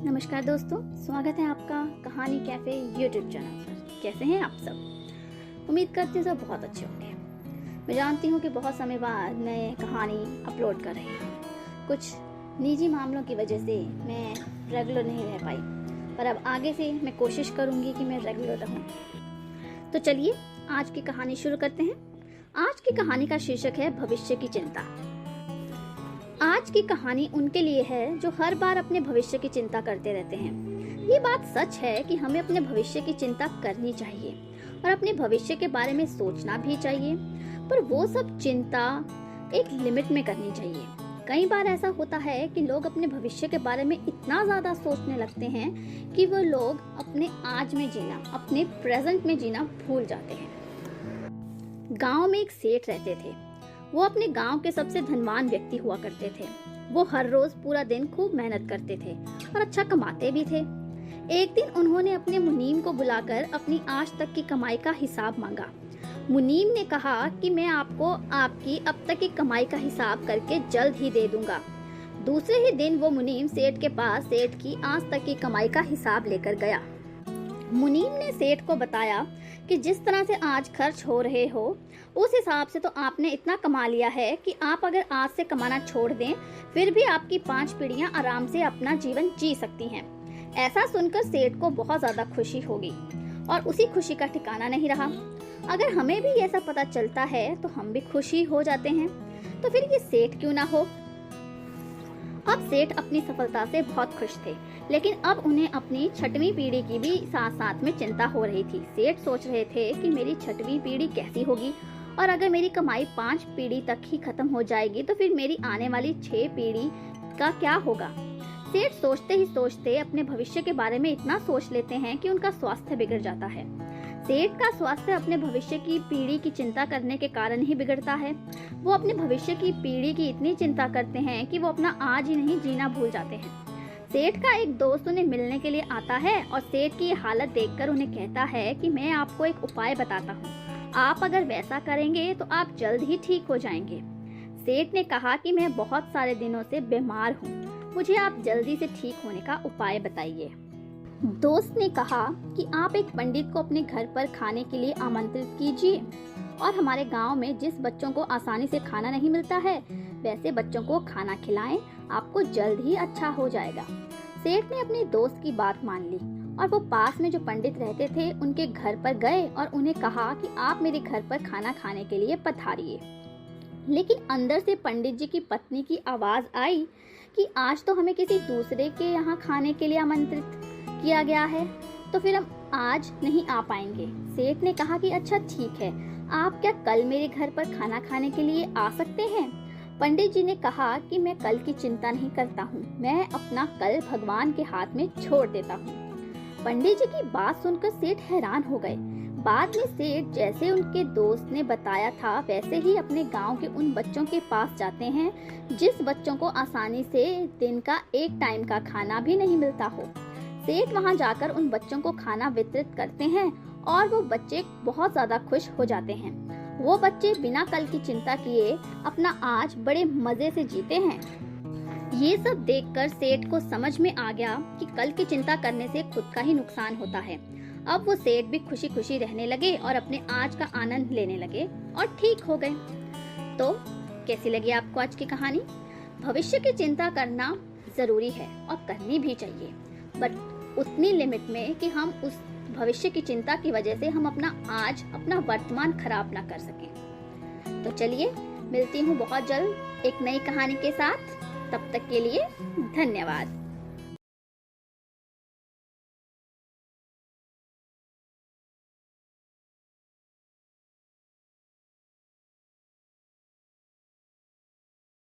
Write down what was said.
नमस्कार दोस्तों, स्वागत है आपका कहानी कैफे यूट्यूब चैनल पर। कैसे हैं आप सब? उम्मीद करती हूँ सब बहुत अच्छे होंगे। मैं जानती हूँ कि बहुत समय बाद मैं कहानी अपलोड कर रही हूँ। कुछ निजी मामलों की वजह से मैं रेगुलर नहीं रह पाई, पर अब आगे से मैं कोशिश करूँगी कि मैं रेगुलर रहूँ। तो चलिए आज की कहानी शुरू करते हैं। आज की कहानी का शीर्षक है भविष्य की चिंता। आज की कहानी उनके लिए है जो हर बार अपने भविष्य की चिंता करते रहते हैं। ये बात सच है कि हमें अपने भविष्य की चिंता करनी चाहिए और अपने भविष्य के बारे में सोचना भी चाहिए, पर वो सब चिंता एक लिमिट में करनी चाहिए। कई बार ऐसा होता है कि लोग अपने भविष्य के बारे में इतना ज्यादा सोचने लगते हैं कि वो लोग अपने आज में जीना, अपने प्रेजेंट में जीना भूल जाते हैं। गांव में एक सेठ रहते थे। वो अपने गांव के सबसे धनवान व्यक्ति हुआ करते थे। वो हर रोज पूरा दिन खूब मेहनत करते थे और अच्छा कमाते भी थे। एक दिन उन्होंने अपने मुनीम को बुलाकर अपनी आज तक की कमाई का हिसाब मांगा। मुनीम ने कहा कि मैं आपको आपकी अब तक की कमाई का हिसाब करके जल्द ही दे दूंगा। दूसरे ही दिन वो मुनीम सेठ के पास सेठ की आज तक की कमाई का हिसाब लेकर गया। मुनीम ने सेठ को बताया कि जिस तरह से आज खर्च हो रहे हो उस हिसाब से तो आपने इतना कमा लिया है कि आप अगर आज से कमाना छोड़ दें फिर भी आपकी 5 पीढ़ियां आराम से अपना जीवन जी सकती हैं। ऐसा सुनकर सेठ को बहुत ज्यादा खुशी होगी और उसी खुशी का ठिकाना नहीं रहा। अगर हमें भी ऐसा पता चलता है तो हम भी खुशी हो जाते हैं, तो फिर ये सेठ क्यों ना हो। अब सेठ अपनी सफलता से बहुत खुश थे, लेकिन अब उन्हें अपनी 6वीं पीढ़ी की भी साथ साथ में चिंता हो रही थी। सेठ सोच रहे थे कि मेरी 6वीं पीढ़ी कैसी होगी और अगर मेरी कमाई 5 पीढ़ी तक ही खत्म हो जाएगी तो फिर मेरी आने वाली 6 पीढ़ी का क्या होगा। सेठ सोचते ही सोचते अपने भविष्य के बारे में इतना सोच लेते हैं कि उनका स्वास्थ्य बिगड़ जाता है। सेठ का स्वास्थ्य अपने भविष्य की पीढ़ी की चिंता करने के कारण ही बिगड़ता है। वो अपने भविष्य की पीढ़ी की इतनी चिंता करते हैं कि वो अपना आज ही नहीं जीना भूल जाते हैं। सेठ का एक दोस्त उन्हें मिलने के लिए आता है और सेठ की हालत देखकर उन्हें कहता है कि मैं आपको एक उपाय बताता हूँ, आप अगर वैसा करेंगे तो आप जल्द ही ठीक हो जाएंगे। सेठ ने कहा कि मैं बहुत सारे दिनों से बीमार हूँ, मुझे आप जल्दी से ठीक होने का उपाय बताइए। दोस्त ने कहा कि आप एक पंडित को अपने घर पर खाने के लिए आमंत्रित कीजिए और हमारे गांव में जिस बच्चों को आसानी से खाना नहीं मिलता है वैसे बच्चों को खाना खिलाएं, आपको जल्द ही अच्छा हो जाएगा। सेठ ने अपने दोस्त की बात मान ली और वो पास में जो पंडित रहते थे उनके घर पर गए और उन्हें कहा कि आप मेरे घर पर खाना खाने के लिए पधारिए। लेकिन अंदर से पंडित जी की पत्नी की आवाज आई कि आज तो हमें किसी दूसरे के यहाँ खाने के लिए आमंत्रित किया गया है, तो फिर हम आज नहीं आ पाएंगे। सेठ ने कहा कि अच्छा ठीक है, आप क्या कल मेरे घर पर खाना खाने के लिए आ सकते हैं। पंडित जी ने कहा कि मैं कल की चिंता नहीं करता हूँ, मैं अपना कल भगवान के हाथ में छोड़ देता हूँ। पंडित जी की बात सुनकर सेठ हैरान हो गए। बाद में सेठ जैसे उनके दोस्त ने बताया था वैसे ही अपने गांव के उन बच्चों के पास जाते हैं जिस बच्चों को आसानी से दिन का एक टाइम का खाना भी नहीं मिलता हो। सेठ वहां जाकर उन बच्चों को खाना वितरित करते हैं और वो बच्चे बहुत ज्यादा खुश हो जाते हैं। वो बच्चे बिना कल की चिंता किए अपना आज बड़े मजे से जीते हैं। ये सब देखकर सेठ को समझ में आ गया कि कल की चिंता करने से खुद का ही नुकसान होता है। अब वो सेठ भी खुशी खुशी रहने लगे और अपने आज का आनंद लेने लगे और ठीक हो गए। तो कैसी लगी आपको आज की कहानी? भविष्य की चिंता करना जरूरी है और करनी भी चाहिए, बट उतनी लिमिट में कि हम उस भविष्य की चिंता की वजह से हम अपना आज, अपना वर्तमान खराब ना कर सकें। तो चलिए मिलती हूँ बहुत जल्द एक नई कहानी के साथ। तब तक के लिए धन्यवाद।